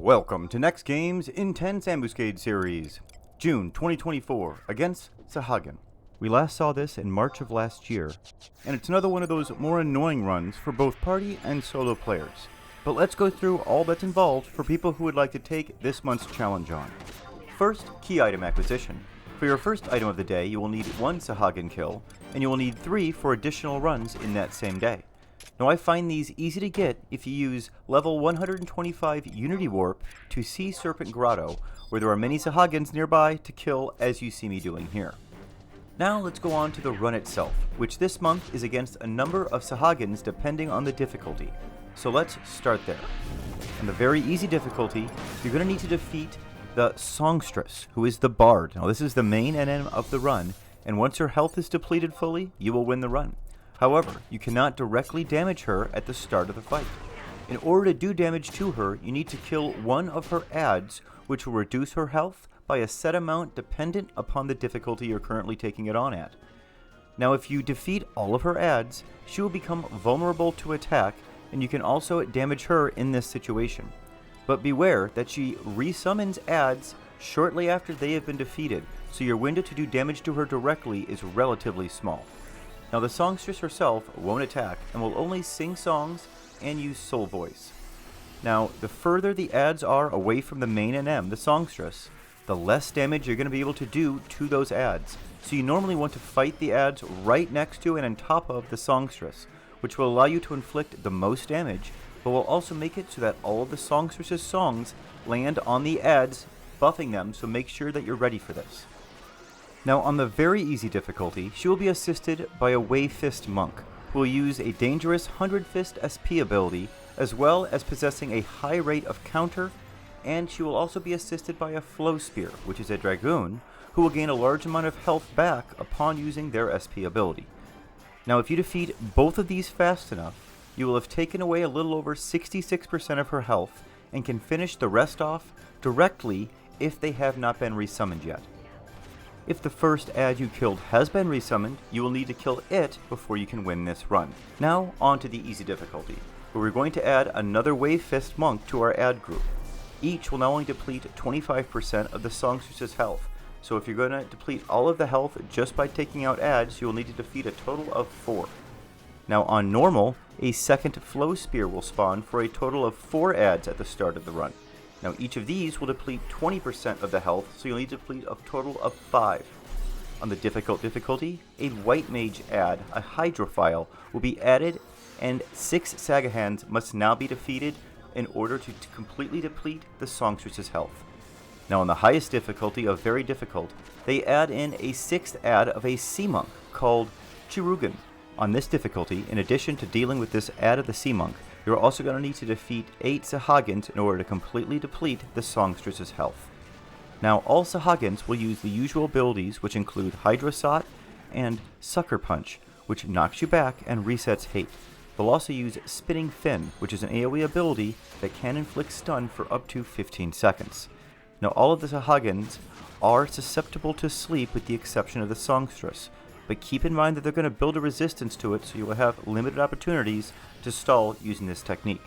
Welcome to NEXTGames' Intense Ambuscade series, June 2024, against Sahagin. We last saw this in March of last year, and it's another one of those more annoying runs for both party and solo players. But let's go through all that's involved for people who would like to take this month's challenge on. First, key item acquisition. For your first item of the day, you will need 1 Sahagin kill, and you will need 3 for additional runs in that same day. Now I find these easy to get if you use level 125 Unity Warp to Sea Serpent Grotto, where there are many Sahagins nearby to kill as you see me doing here. Now let's go on to the run itself, which this month is against a number of Sahagins depending on the difficulty. So let's start there. On the very easy difficulty, you're going to need to defeat the Songstress, who is the Bard. Now this is the main NM of the run, and once her health is depleted fully, you will win the run. However, you cannot directly damage her at the start of the fight. In order to do damage to her, you need to kill one of her adds, which will reduce her health by a set amount dependent upon the difficulty you're currently taking it on at. Now if you defeat all of her adds, she will become vulnerable to attack, and you can also damage her in this situation. But beware that she resummons adds shortly after they have been defeated, so your window to do damage to her directly is relatively small. Now the songstress herself won't attack and will only sing songs and use soul voice. Now the further the adds are away from the main NM, the songstress, the less damage you're going to be able to do to those adds. So you normally want to fight the adds right next to and on top of the songstress, which will allow you to inflict the most damage, but will also make it so that all of the songstress's songs land on the adds, buffing them, so make sure that you're ready for this. Now on the very easy difficulty, she will be assisted by a Wave Fist monk, who will use a dangerous 100 Fist SP ability, as well as possessing a high rate of counter, and she will also be assisted by a Flow Spear, which is a Dragoon, who will gain a large amount of health back upon using their SP ability. Now if you defeat both of these fast enough, you will have taken away a little over 66% of her health, and can finish the rest off directly if they have not been resummoned yet. If the first add you killed has been resummoned, you will need to kill it before you can win this run. Now on to the easy difficulty, where we're going to add another Wave Fist monk to our add group. Each will now only deplete 25% of the songstress's health, so if you're going to deplete all of the health just by taking out adds, you will need to defeat a total of 4. Now on normal, a second Flow Spear will spawn for a total of 4 adds at the start of the run. Now each of these will deplete 20% of the health, so you'll need to deplete a total of 5. On the difficult difficulty, a White Mage add, a Hydrophile, will be added, and 6 Sahagins must now be defeated in order to completely deplete the songstress's health. Now on the highest difficulty of very difficult, they add in a 6th add of a Sea Monk called Chirugan. On this difficulty, in addition to dealing with this add of the Sea Monk, you're also going to need to defeat 8 Sahagins in order to completely deplete the songstress's health. Now all Sahagins will use the usual abilities, which include Hydrosot and Sucker Punch, which knocks you back and resets hate. They'll also use Spinning Fin, which is an AoE ability that can inflict stun for up to 15 seconds. Now all of the Sahagins are susceptible to sleep with the exception of the songstress, but keep in mind that they're going to build a resistance to it, so you will have limited opportunities to stall using this technique.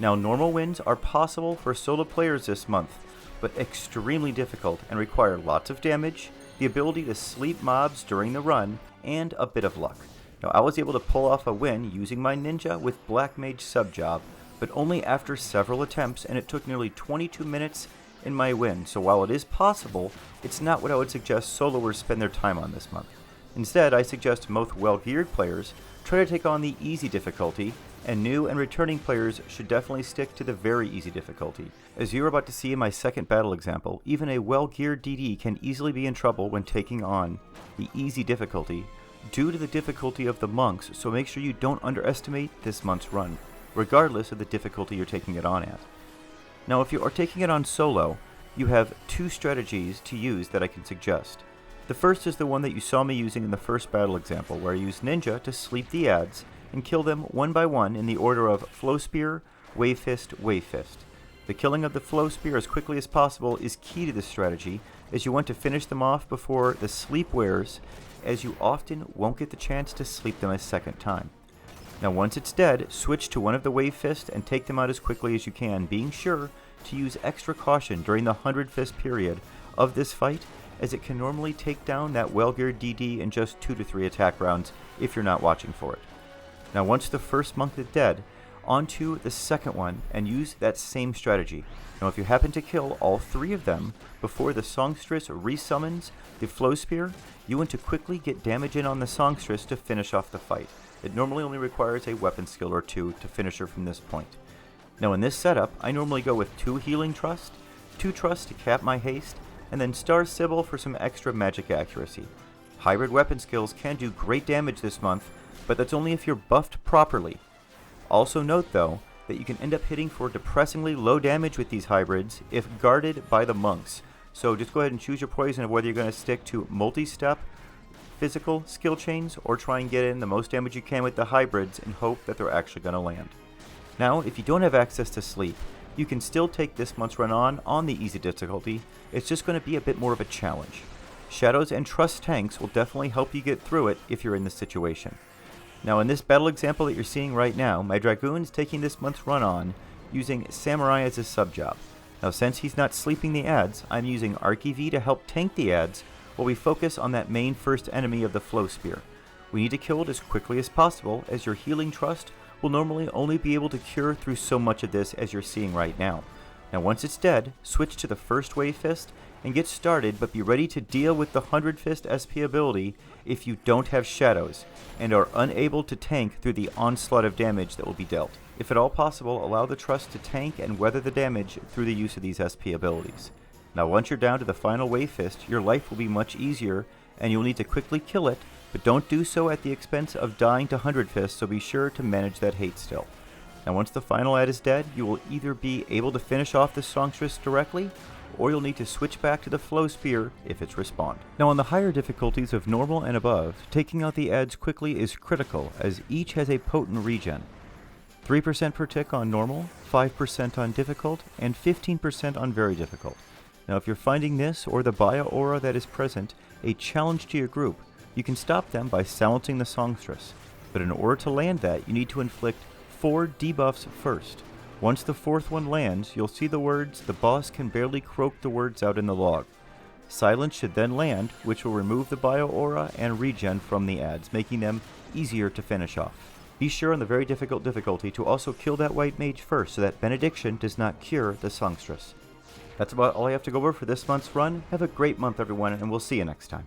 Now normal wins are possible for solo players this month, but extremely difficult and require lots of damage, the ability to sleep mobs during the run, and a bit of luck. Now I was able to pull off a win using my ninja with Black Mage subjob, but only after several attempts, and it took nearly 22 minutes in my win, so while it is possible, it's not what I would suggest soloers spend their time on this month. Instead, I suggest most well-geared players try to take on the easy difficulty, and new and returning players should definitely stick to the very easy difficulty. As you're about to see in my second battle example, even a well-geared DD can easily be in trouble when taking on the easy difficulty due to the difficulty of the monks, so make sure you don't underestimate this month's run, regardless of the difficulty you're taking it on at. Now if you are taking it on solo, you have 2 strategies to use that I can suggest. The first is the one that you saw me using in the first battle example, where I use Ninja to sleep the adds and kill them one by one in the order of Flow Spear, Wave Fist, Wave Fist. The killing of the Flow Spear as quickly as possible is key to this strategy, as you want to finish them off before the sleep wears, as you often won't get the chance to sleep them a second time. Now once it's dead, switch to one of the Wave Fists and take them out as quickly as you can, being sure to use extra caution during the 100 Fist period of this fight, as it can normally take down that well-geared DD in just 2 to 3 attack rounds if you're not watching for it. Now once the first monk is dead, onto the second one and use that same strategy. Now if you happen to kill all 3 of them before the songstress resummons the flow spear, you want to quickly get damage in on the songstress to finish off the fight. It normally only requires a weapon skill or 2 to finish her from this point. Now in this setup, I normally go with 2 healing trust, 2 trust to cap my haste, and then Star Sybil for some extra magic accuracy. Hybrid weapon skills can do great damage this month, but that's only if you're buffed properly. Also note though, that you can end up hitting for depressingly low damage with these hybrids if guarded by the monks. So just go ahead and choose your poison of whether you're going to stick to multi-step, physical skill chains, or try and get in the most damage you can with the hybrids and hope that they're actually going to land. Now, if you don't have access to sleep, you can still take this month's run on the easy difficulty. It's just going to be a bit more of a challenge. Shadows and Trust tanks will definitely help you get through it if you're in this situation. Now in this battle example that you're seeing right now, my Dragoon's taking this month's run on using Samurai as his sub-job. Now since he's not sleeping the ads, I'm using ArcEV to help tank the ads while we focus on that main first enemy of the Flow Spear. We need to kill it as quickly as possible, as your healing trust will normally only be able to cure through so much of this as you're seeing right now. Now once it's dead, switch to the first Wave Fist and get started, but be ready to deal with the 100 Fist SP ability if you don't have shadows and are unable to tank through the onslaught of damage that will be dealt. If at all possible, allow the trust to tank and weather the damage through the use of these SP abilities. Now once you're down to the final Wave Fist, your life will be much easier and you'll need to quickly kill it, but don't do so at the expense of dying to 100 Fists, so be sure to manage that hate still. Now once the final ad is dead, you will either be able to finish off the songstress directly, or you'll need to switch back to the Flow Spear if it's respawned. Now on the higher difficulties of normal and above, taking out the ads quickly is critical, as each has a potent regen. 3% per tick on normal, 5% on difficult, and 15% on very difficult. Now if you're finding this or the Bio Aura that is present a challenge to your group, you can stop them by silencing the songstress. But in order to land that, you need to inflict 4 debuffs first. Once the 4th one lands, you'll see the words, "The boss can barely croak the words out" in the log. Silence should then land, which will remove the Bio Aura and regen from the ads, making them easier to finish off. Be sure on the very difficult difficulty to also kill that white mage first, so that Benediction does not cure the songstress. That's about all I have to go over for this month's run. Have a great month everyone, and we'll see you next time.